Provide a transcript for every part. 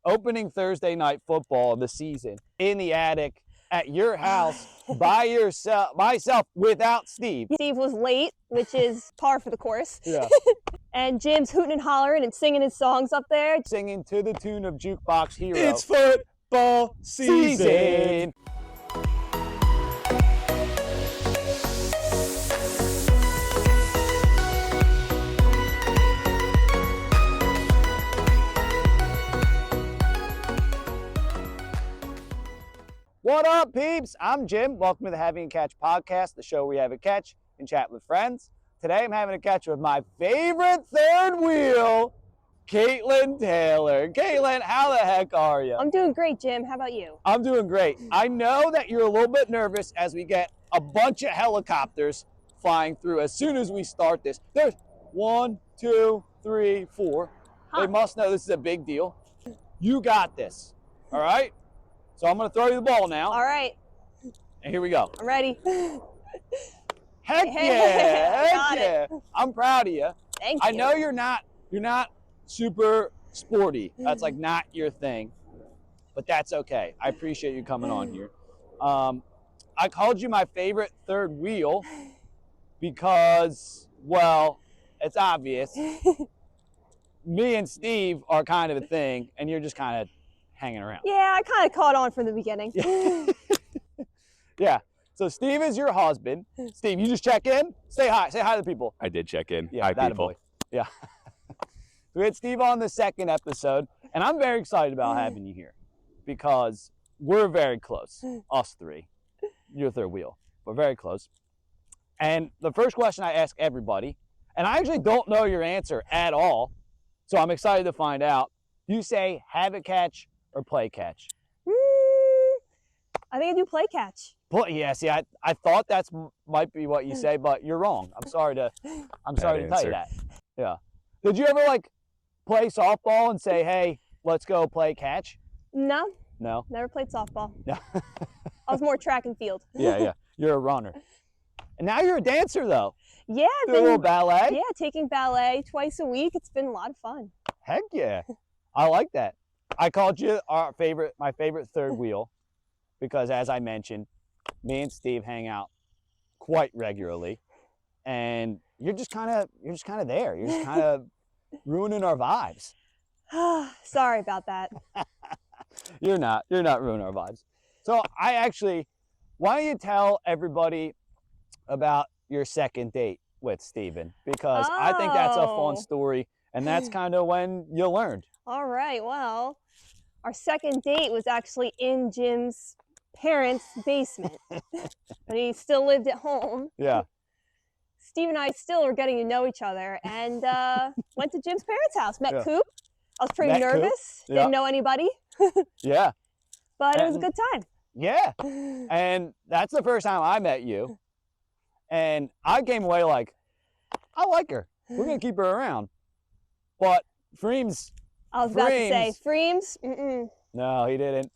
opening Thursday night football of the season in the attic at your house by yourself, myself, without Steve. Steve was late, which is par for the course. Yeah. And Jim's hooting and hollering and singing his songs up there. Singing to the tune of Jukebox Hero. It's football season. What up, peeps? I'm Jim. Welcome to the Having a Catch podcast, the show where we have a catch and chat with friends. Today I'm having a catch with my favorite third wheel, Caitlin Taylor. Caitlin, how the heck are you? I'm doing great, Jim. How about you? I'm doing great. I know that you're a little bit nervous as we get a bunch of helicopters flying through as soon as we start this. There's 1, 2, 3, 4. They must know this is a big deal. You got this, all right? So I'm going to throw you the ball now. All right. And here we go. I'm ready. Heck yeah, heck yeah. I'm proud of you. Thank you. I know you're not super sporty. That's like not your thing, but that's okay. I appreciate you coming on here. I called you my favorite third wheel because, well, it's obvious. Me and Steve are kind of a thing, and you're just kind of hanging around. Yeah, I kind of caught on from the beginning. Yeah. So Steve is your husband. Steve, you just check in. Say hi. Say hi to the people. I did check in. Yeah, Hi, that people. boy. Yeah. We had Steve on the second episode, and I'm very excited about having you here because we're very close, us three. You're third wheel. We're very close. And the first question I ask everybody, and I actually don't know your answer at all, so I'm excited to find out. Do you say have a catch or play catch? I think I do play catch. Yeah, see, I thought that's might be what you say, but you're wrong. I'm sorry to tell you that. Yeah. Did you ever like play softball and say, hey, let's go play catch? No. No. Never played softball. No. I was more track and field. Yeah. You're a runner. And now you're a dancer though. Yeah, Do a little ballet. Yeah, taking ballet twice a week. It's been a lot of fun. Heck yeah. I like that. I called you my favorite third wheel because, as I mentioned, me and Steve hang out quite regularly, and you're just kind of there. You're just kind of ruining our vibes. Sorry about that. You're not ruining our vibes. So why don't you tell everybody about your second date with Steven? Because I think that's a fun story, and that's kind of when you learned. All right, well, our second date was actually in Jim's parents' basement, but he still lived at home. Yeah. Steve and I still were getting to know each other, and went to Jim's parents' house, met Yeah. Coop. I was pretty nervous, Yeah. didn't know anybody, Yeah. but it was a good time. Yeah. And that's the first time I met you. And I came away like, I like her. We're going to keep her around. But Freems. I was about to say, Freems, No, he didn't.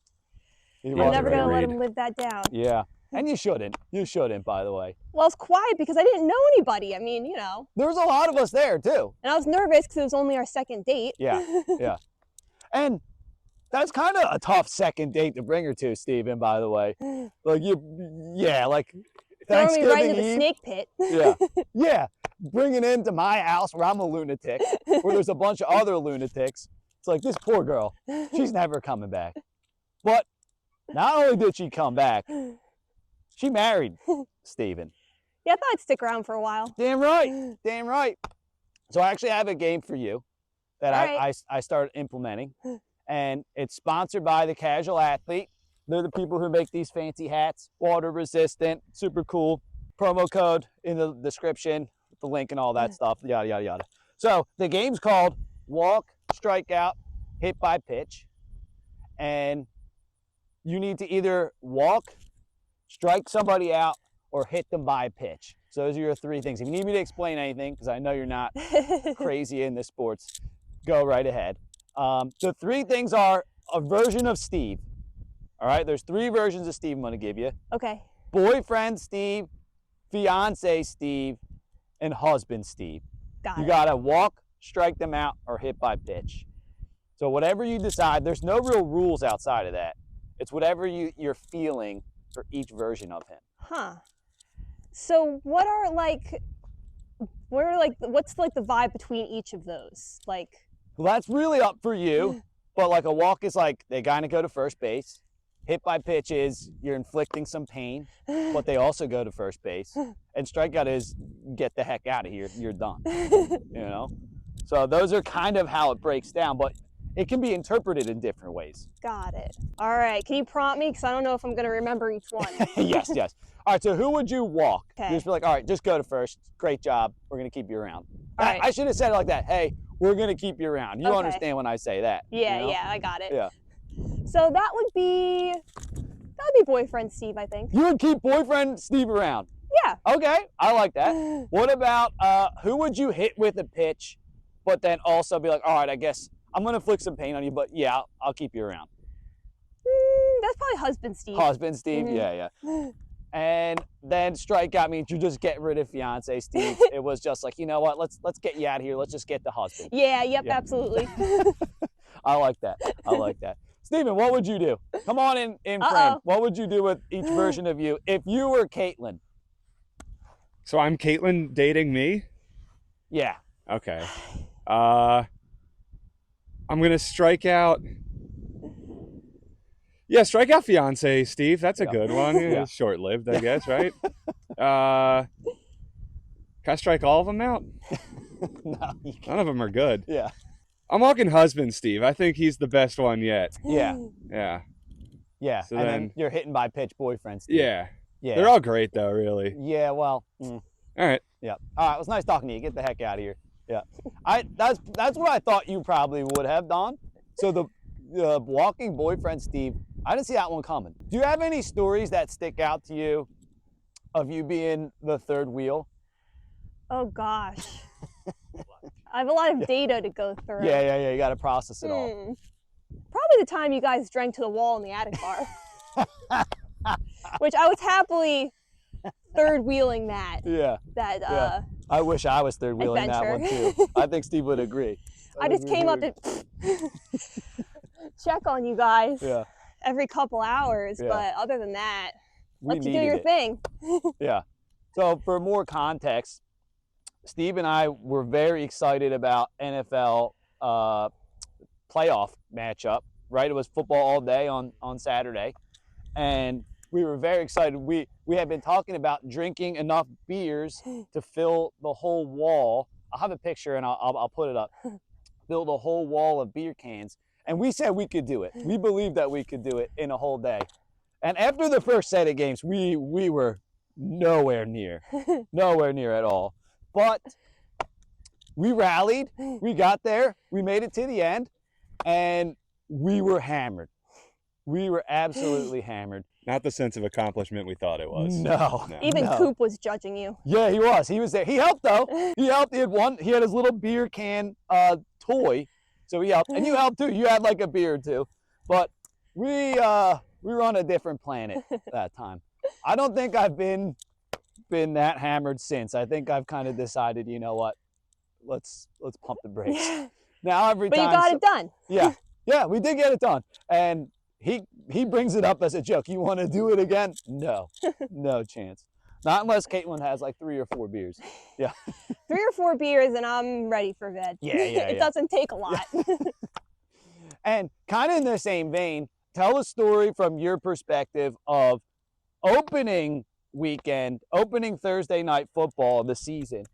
I'm never going to let him live that down. Yeah. And you shouldn't. You shouldn't, by the way. Well, it's quiet because I didn't know anybody. I mean, There was a lot of us there, too. And I was nervous because it was only our second date. Yeah. And that's kind of a tough second date to bring her to, Steven, by the way. Like, Throwing me right into the Eve, snake pit. Yeah. Bringing into my house where I'm a lunatic, where there's a bunch of other lunatics. It's like, this poor girl, she's never coming back. But not only did she come back, she married Steven. Yeah, I thought I'd stick around for a while. Damn right. So I actually have a game for you that I started implementing, and it's sponsored by the Casual Athlete. They're the people who make these fancy hats, water resistant, super cool. Promo code in the description, with the link and all that stuff, yada, yada, yada. So the game's called Walk, Strike Out, Hit by Pitch. And you need to either walk, strike somebody out, or hit them by a pitch. So those are your three things. If you need me to explain anything, because I know you're not crazy in the sports, go right ahead. The three things are a version of Steve. All right, there's three versions of Steve I'm going to give you. Okay. Boyfriend Steve, fiance Steve, and husband Steve. Got it. You got to walk, strike them out, or hit by pitch. So whatever you decide, there's no real rules outside of that. It's whatever you're feeling for each version of him. Huh. So what's like the vibe between each of those? Like, Well, that's really up for you. But like a walk is like they kind of go to first base. Hit by pitch is you're inflicting some pain, but they also go to first base. And strikeout is get the heck out of here. You're done. You know? So those are kind of how it breaks down, but it can be interpreted in different ways. Got it. All right. Can you prompt me? Because I don't know if I'm going to remember each one. Yes. All right, so who would you walk? Okay. You just be like, all right, just go to first. Great job. We're going to keep you around. All right. I should have said it like that. Hey, we're going to keep you around. You Okay. understand when I say that. Yeah, you know? yeah, I got it. Yeah. So that would be boyfriend Steve, I think. You would keep boyfriend Steve around? Yeah. Okay, I like that. What about who would you hit with a pitch, but then also be like, all right, I guess I'm going to inflict some pain on you, but yeah, I'll keep you around. That's probably husband Steve. Husband Steve, yeah. And then strikeout means you just get rid of fiance Steve. It was just like, you know what, let's get you out of here. Let's just get the husband. Yeah, yep, Yeah. absolutely. I like that. Steven, what would you do? Come on in frame. What would you do with each version of you if you were Caitlin? So I'm Caitlin dating me? Yeah. Okay. I'm going to strike out. Yeah, strike out fiance, Steve. That's a good one. Yeah. It's short-lived, I guess, right? Can I strike all of them out? No, you can't. None of them are good. Yeah. I'm walking husband, Steve. I think he's the best one yet. Yeah. Yeah. Yeah. So and then- then you're hitting by pitch boyfriend Steve. Yeah. Yeah. They're all great, though, really. Yeah, well. All right. Yeah. All right. It was nice talking to you. Get the heck out of here. Yeah. That's what I thought you probably would have done. So the walking boyfriend Steve, I didn't see that one coming. Do you have any stories that stick out to you of you being the third wheel? Oh gosh. I have a lot of data to go through. Yeah. You got to process it all. Probably the time you guys drank to the wall in the attic bar. Which I was happily third wheeling that. Yeah. That I wish I was third wheeling that one too. I think Steve would agree. I just came up to check on you guys every couple hours, Yeah. but other than that, We let you do needed your it. thing. Yeah. So for more context, Steve and I were very excited about NFL playoff matchup, right? It was football all day on Saturday. And we were very excited. We had been talking about drinking enough beers to fill the whole wall. I'll have a picture and I'll put it up. Fill the whole wall of beer cans. And we said we could do it. We believed that we could do it in a whole day. And after the first set of games, we were nowhere near at all. But we rallied, we got there, we made it to the end, and we were hammered. We were absolutely hammered. Not the sense of accomplishment we thought it was. No. Even No. Coop was judging you. Yeah, he was. He was there. He helped though. He helped. He had his little beer can toy, so he helped. And you helped too. You had like a beer or two, but we were on a different planet that time. I don't think I've been that hammered since. I think I've kind of decided, you know what? Let's pump the brakes. Now every But time. you got it done. Yeah, we did get it done. And he brings it up as a joke. You want to do it again? No, no chance. Not unless Caitlin has like 3 or 4 beers. Yeah. 3 or 4 beers and I'm ready for bed. Yeah. It doesn't take a lot. And kind of in the same vein, tell a story from your perspective of opening weekend, opening Thursday night football of the season.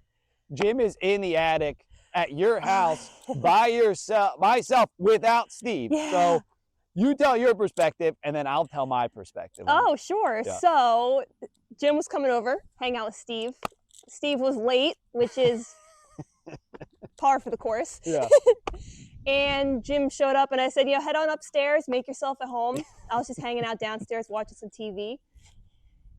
Jim is in the attic at your house by myself without Steve. Yeah. So you tell your perspective and then I'll tell my perspective. Oh, sure. Yeah. So Jim was coming over, hang out with Steve. Steve was late, which is par for the course. Yeah. And Jim showed up and I said, head on upstairs, make yourself at home. I was just hanging out downstairs watching some TV.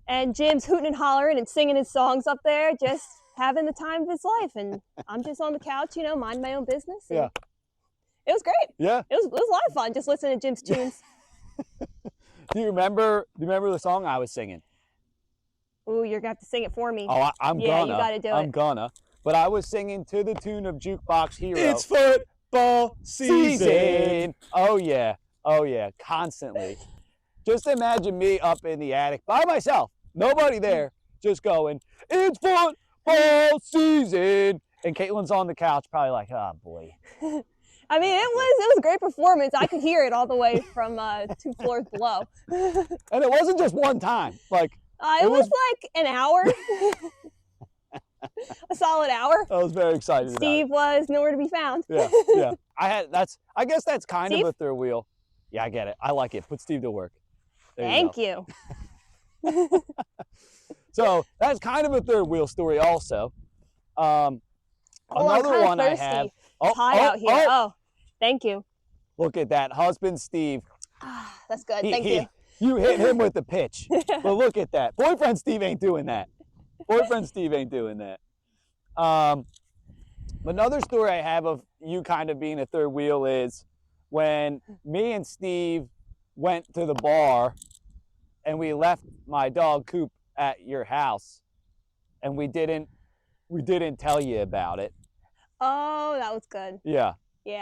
And Jim's hooting and hollering and singing his songs up there, just having the time of his life. And I'm just on the couch, mind my own business. And Yeah. It was great. Yeah. It was a lot of fun just listening to Jim's tunes. Do you remember the song I was singing? Ooh, you're going to have to sing it for me. Oh, I'm Yeah, gonna. you gotta do I'm it. gonna. But I was singing to the tune of Jukebox Hero. It's football football season. Oh yeah, constantly. Just imagine me up in the attic by myself, nobody there, just going, it's football season. And Caitlin's on the couch, probably like, oh boy. I mean, it was a great performance. I could hear it all the way from 2 floors below. And it wasn't just one time. Like it was like an hour, a solid hour. I was very excited. Steve was nowhere to be found. Yeah. I guess that's kind Steve? of a third wheel. Yeah, I get it. I like it. Put Steve to work. There Thank you. you. So that's kind of a third wheel story also. Oh, Another one thirsty. I have. It's hot out here. Oh, thank you. Look at that. Husband Steve. That's good. Thank you. You hit him with the pitch. But look at that. Boyfriend Steve ain't doing that. Boyfriend Steve ain't doing that. Another story I have of you kind of being a third wheel is when me and Steve went to the bar and we left my dog Coop at your house and we didn't tell you about it. Oh, that was good. Yeah.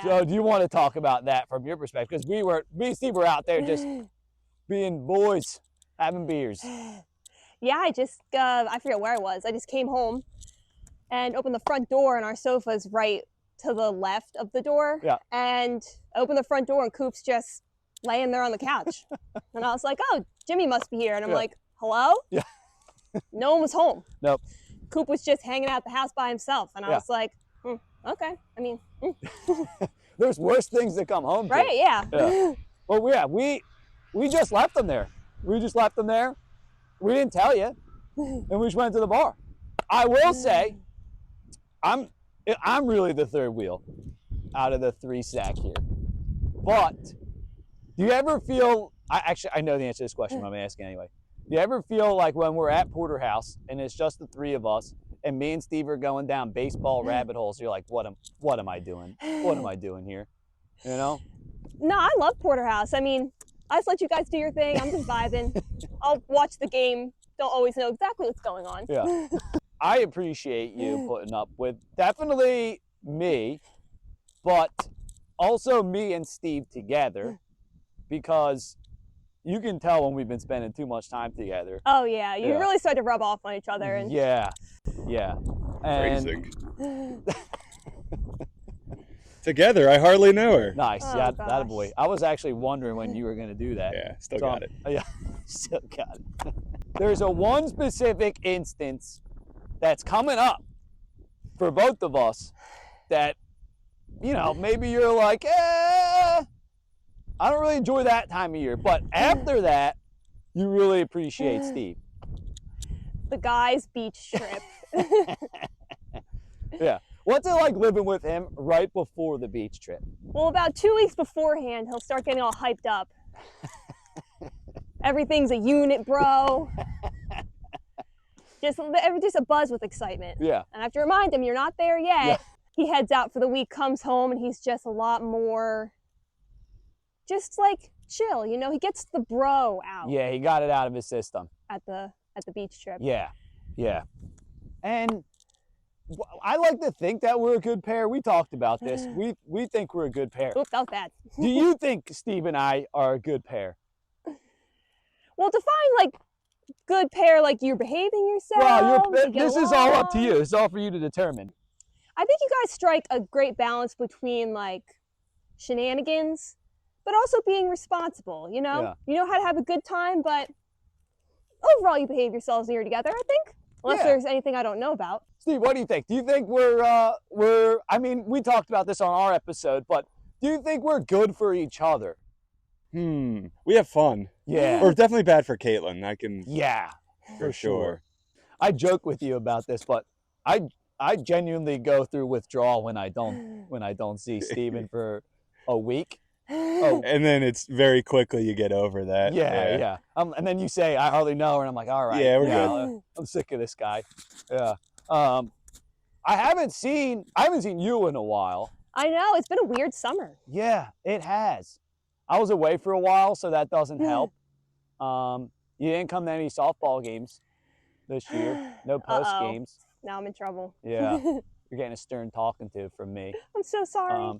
So do you want to talk about that from your perspective? Because me and Steve were out there just being boys, having beers. Yeah, I forget where I was. I just came home and opened the front door, and our sofa's right to the left of the door. Yeah. And I opened the front door, and Coop's just laying there on the couch. And I was like, oh, Jimmy must be here. And I'm like, hello? Yeah. No one was home. Nope. Coop was just hanging out at the house by himself. And I was like, okay. I mean, There's worse things to come home to. right? Yeah. Well, yeah, we just left them there. We just left them there. We didn't tell you, and we just went to the bar. I will say, I'm really the third wheel out of the 3 stack here. But do you ever feel? I know the answer to this question, but I'm asking anyway. Do you ever feel like when we're at Porterhouse and it's just the 3 of us, and me and Steve are going down baseball rabbit holes? You're like, what am I doing? What am I doing here? You know? No, I love Porterhouse. I mean, I just let you guys do your thing. I'm just vibing. I'll watch the game. Don't always know exactly what's going on. Yeah. I appreciate you putting up with definitely me, but also me and Steve together, because you can tell when we've been spending too much time together. Oh yeah, you really start to rub off on each other. And Yeah. And Phrasing. Together, I hardly know her. nice. Oh, Yeah, gosh. that a boy. I was actually wondering when you were going to do that. Yeah, still So, got it. Yeah, still got it. There's one specific instance that's coming up for both of us that, maybe you're like, I don't really enjoy that time of year. But after that, you really appreciate Steve. the guys' beach trip. Yeah. What's it like living with him right before the beach trip? Well, about 2 weeks beforehand, he'll start getting all hyped up. Everything's a unit, bro. Just a buzz with excitement. Yeah. And I have to remind him, you're not there yet. Yeah. He heads out for the week, comes home, and he's just a lot more, just like chill. He gets the bro out. Yeah, he got it out of his system. At the beach trip. Yeah. And I like to think that we're a good pair. We talked about this. We think we're a good pair. Oops, that was bad. Do you think Steve and I are a good pair? Well, define good pair, you're behaving yourself. Well, you get this is all up to along. you. It's all for you to determine. I think you guys strike a great balance between shenanigans, but also being responsible. You know how to have a good time, but overall you behave yourselves when you're together. I think, unless there's anything I don't know about. Steve, what do you think? Do you think we're I mean, we talked about this on our episode, but do you think we're good for each other? We have fun. Yeah. Or definitely bad for Caitlin. I can. Yeah, for sure. I joke with you about this, but I genuinely go through withdrawal when I don't see Steven for a week. Oh. And then it's very quickly you get over that. Yeah. And then you say, I hardly know her, and I'm like, all right. Yeah, we're good. I'm sick of this guy. Yeah. I haven't seen you in a while. I know, it's been a weird summer. Yeah, it has. I was away for a while, so that doesn't help. You didn't come to any softball games this year. No post games. Now I'm in trouble. Yeah. You're getting a stern talking to from me. I'm so sorry.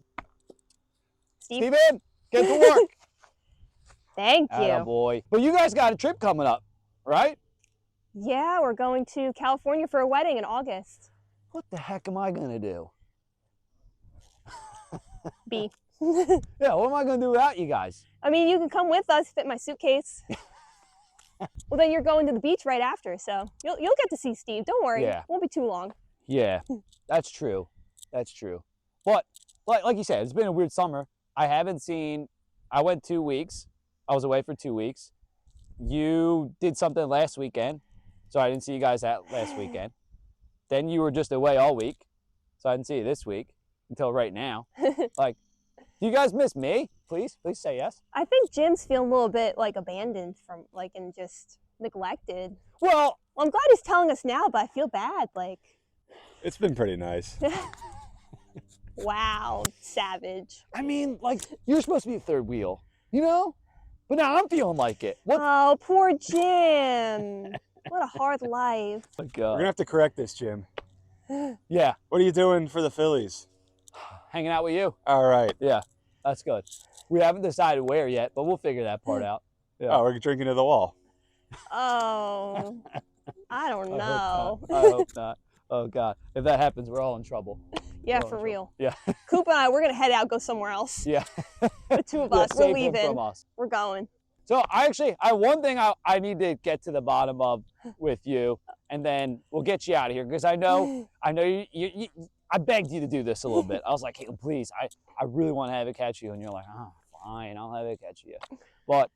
Steve. Steven, get to work. Thank you. Atta boy. But you guys got a trip coming up, right? Yeah, we're going to California for a wedding in August. What the heck am I going to do? B. Yeah, what am I going to do without you guys? I mean, you can come with us, fit my suitcase. Well, then you're going to the beach right after, so you'll get to see Steve. Don't worry. Yeah. It won't be too long. Yeah, that's true. That's true. But like you said, it's been a weird summer. I went 2 weeks. I was away for 2 weeks. You did something last weekend, so I didn't see you guys that last weekend. Then you were just away all week, so I didn't see you this week until right now. Like, do you guys miss me? Please say yes. I think Jim's feeling a little bit like abandoned and just neglected. Well, I'm glad he's telling us now, but I feel bad. Like, It's been pretty nice. wow, savage. I mean, like, you're supposed to be a third wheel, you know? But now I'm feeling like it. What? Oh, poor Jim. What a hard life. Oh, We're God. gonna have to correct this, Jim. Yeah, What are you doing for the Phillies? hanging out with you. All right. Yeah, that's good. We haven't decided where yet, but we'll figure that part out. Yeah. Oh, we're drinking to the wall. Oh, I don't know. I hope not. Oh, God. If that happens, we're all in trouble. Yeah, We're all for in real. trouble. Yeah. Coop and I, we're going to head out, go somewhere else. Yeah. The two of Yeah, us, we're save him leaving. from us. We're going. So I one thing I need to get to the bottom of with you, and then we'll get you out of here, because I know you I begged you to do this a little bit. I was like, hey, please, I really want to have it catch you, and you're like, oh, fine, I'll have it catch you. But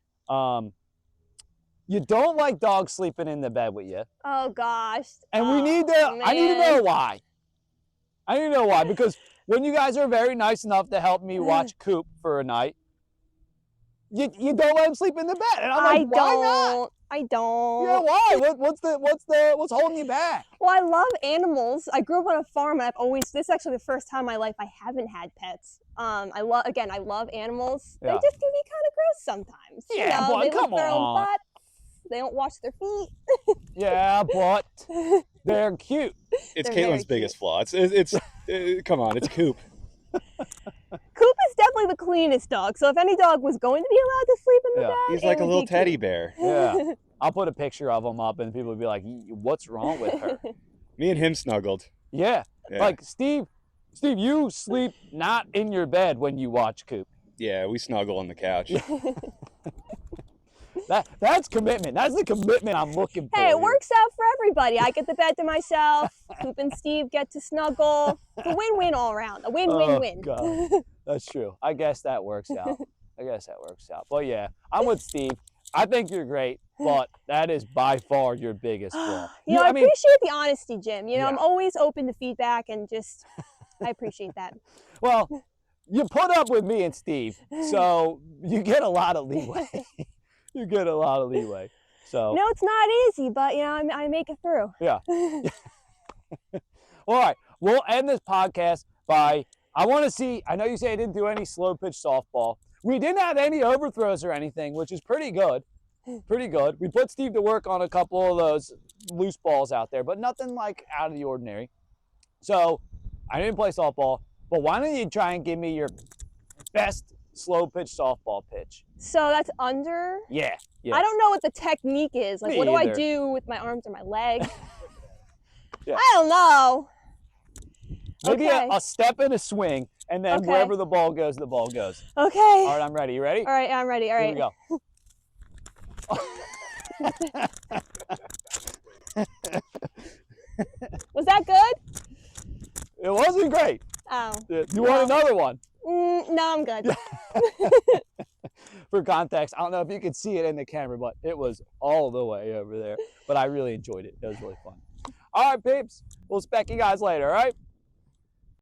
you don't like dogs sleeping in the bed with you, Oh, gosh. and Oh, I need to know man. why. I need to know why, because when you guys are very nice enough to help me watch Coop for a night, you don't let him sleep in the bed, and I'm like, why not? I don't. Yeah, why? What's holding you back? Well, I love animals. I grew up on a farm, and this is actually the first time in my life I haven't had pets. I love animals. Yeah. They just can be kind of gross sometimes. Yeah, boy, they come lick their own on. butts. They don't wash their feet. Yeah, but they're cute. It's They're very Caitlin's biggest flaw. It's come on, it's Coop. Coop is definitely the cleanest dog. So if any dog was going to be allowed to sleep in the Yeah. bed, He's it like a would little be teddy Coop. bear. Yeah. I'll put a picture of them up, and people would be like, what's wrong with her? Me and him snuggled. Yeah. Yeah. Like, Steve, you sleep not in your bed when you watch Coop. Yeah, we snuggle on the couch. That's commitment. That's the commitment I'm looking for. Hey, it here. works out for everybody. I get the bed to myself. Coop and Steve get to snuggle. It's a win-win all around. A win-win-win. Oh, God. That's true. I guess that works out. But yeah, I'm with Steve. I think you're great, but that is by far your biggest flaw. I appreciate the honesty, Jim. Yeah. I'm always open to feedback, and I appreciate that. Well, you put up with me and Steve, so you get a lot of leeway. So No, it's not easy, but I make it through. yeah. All right, we'll end this podcast by, I know you say I didn't do any slow pitch softball. We didn't have any overthrows or anything, which is pretty good. We put Steve to work on a couple of those loose balls out there, but nothing like out of the ordinary. So I didn't play softball, but why don't you try and give me your best slow pitch softball pitch? So that's under? Yeah. I don't know what the technique is. Like, Me what do I either. do with my arms or my leg? Yeah. I don't know. Maybe Okay. a step and a swing, and then Okay. wherever the ball goes, the ball goes. Okay. All right, I'm ready. You ready? All right, I'm ready. All Here right. we go. Was that good? It wasn't great. Oh. You want another one? No, I'm good. For context, I don't know if you could see it in the camera, but it was all the way over there. But I really enjoyed it. It was really fun. All right, peeps. We'll spec you guys later, all right?